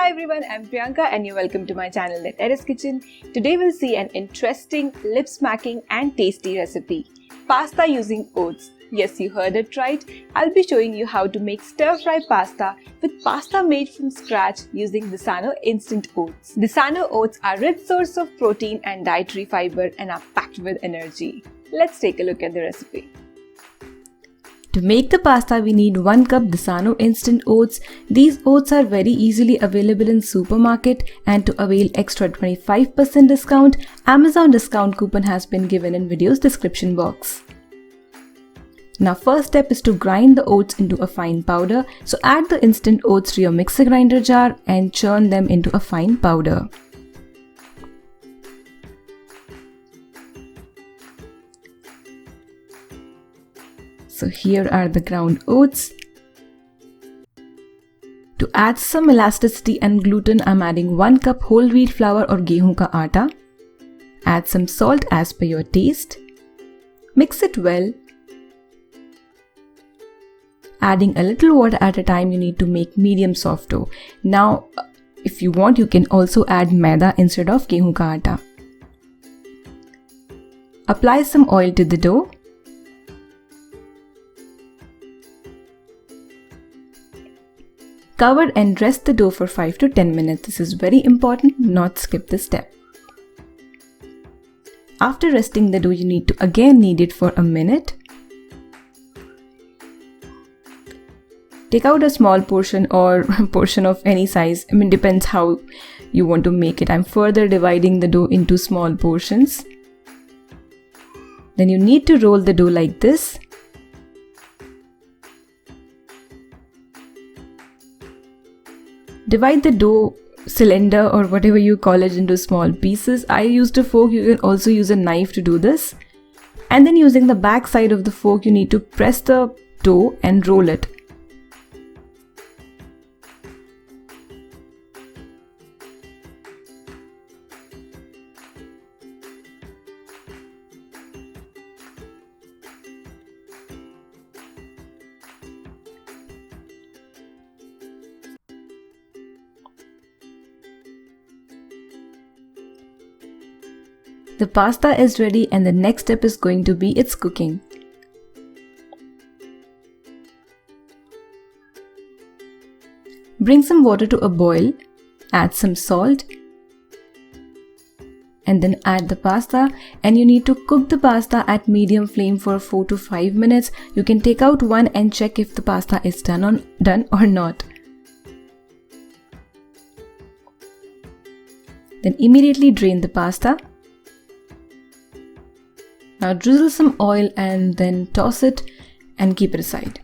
Hi everyone, I'm Priyanka and you're welcome to my channel, The Terrace Kitchen. Today we'll see an interesting, lip-smacking and tasty recipe. Pasta using oats. Yes, you heard it right. I'll be showing you how to make stir-fry pasta with pasta made from scratch using Disano instant oats. Disano oats are a rich source of protein and dietary fiber and are packed with energy. Let's take a look at the recipe. To make the pasta, we need 1 cup Disano instant oats. These oats are very easily available in supermarket, and to avail extra 25% discount, Amazon discount coupon has been given in video's description box. Now first step is to grind the oats into a fine powder. So add the instant oats to your mixer grinder jar and churn them into a fine powder. So here are the ground oats. To add some elasticity and gluten, I'm adding 1 cup whole wheat flour or gehun ka aata. Add some salt as per your taste. Mix it well. Adding a little water at a time, you need to make medium soft dough. Now, if you want, you can also add maida instead of gehun ka aata. Apply some oil to the dough. Cover and rest the dough for 5 to 10 minutes. This is very important, not skip this step. After resting the dough, you need to again knead it for a minute. Take out a small portion or portion of any size. Depends how you want to make it. I'm further dividing the dough into small portions. Then you need to roll the dough like this. Divide the dough cylinder or whatever you call it into small pieces. I used a fork, you can also use a knife to do this. And then using the back side of the fork, you need to press the dough and roll it. The pasta is ready and the next step is going to be its cooking. Bring some water to a boil, add some salt and then add the pasta, and you need to cook the pasta at medium flame for 4 to 5 minutes. You can take out one and check if the pasta is done or not. Then immediately drain the pasta. Now drizzle some oil and then toss it and keep it aside.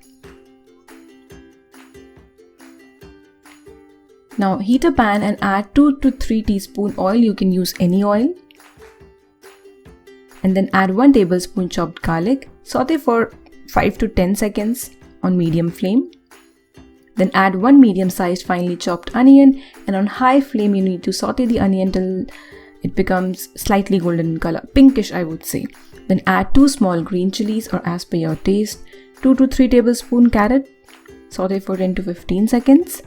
Now heat a pan and add 2 to 3 teaspoon oil. You can use any oil. And then add 1 tablespoon chopped garlic. Saute for 5 to 10 seconds on medium flame. Then add 1 medium-sized finely chopped onion, and on high flame you need to saute the onion till it becomes slightly golden in color, pinkish I would say. Then add 2 small green chilies or as per your taste, 2 to 3 tablespoon carrot, saute for 10 to 15 seconds.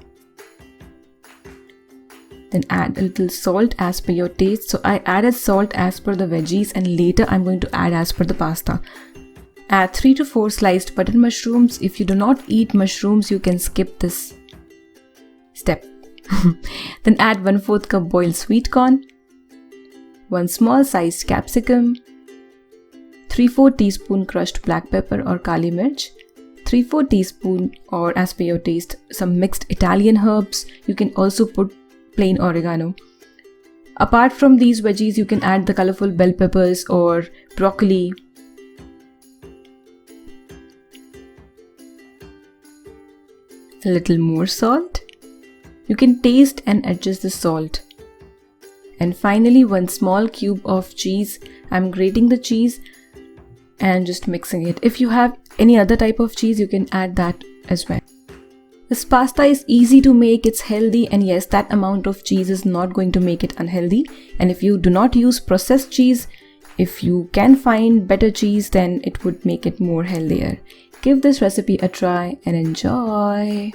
Then add a little salt as per your taste. So I added salt as per the veggies and later I'm going to add as per the pasta. Add 3 to 4 sliced button mushrooms. If you do not eat mushrooms, you can skip this step. Then add 1/4 cup boiled sweet corn, 1 small sized capsicum, 3/4 teaspoon crushed black pepper or kali mirch, 3/4 teaspoon or as per your taste some mixed Italian herbs. You can also put plain oregano. Apart from these veggies, you can add the colorful bell peppers or broccoli. A little more salt. You can taste and adjust the salt. And finally 1 small cube of cheese. I'm grating the cheese and just mixing it. If you have any other type of cheese, you can add that as well. This pasta is easy to make, it's healthy, and yes, that amount of cheese is not going to make it unhealthy. And if you do not use processed cheese, if you can find better cheese, then it would make it more healthier. Give this recipe a try and enjoy.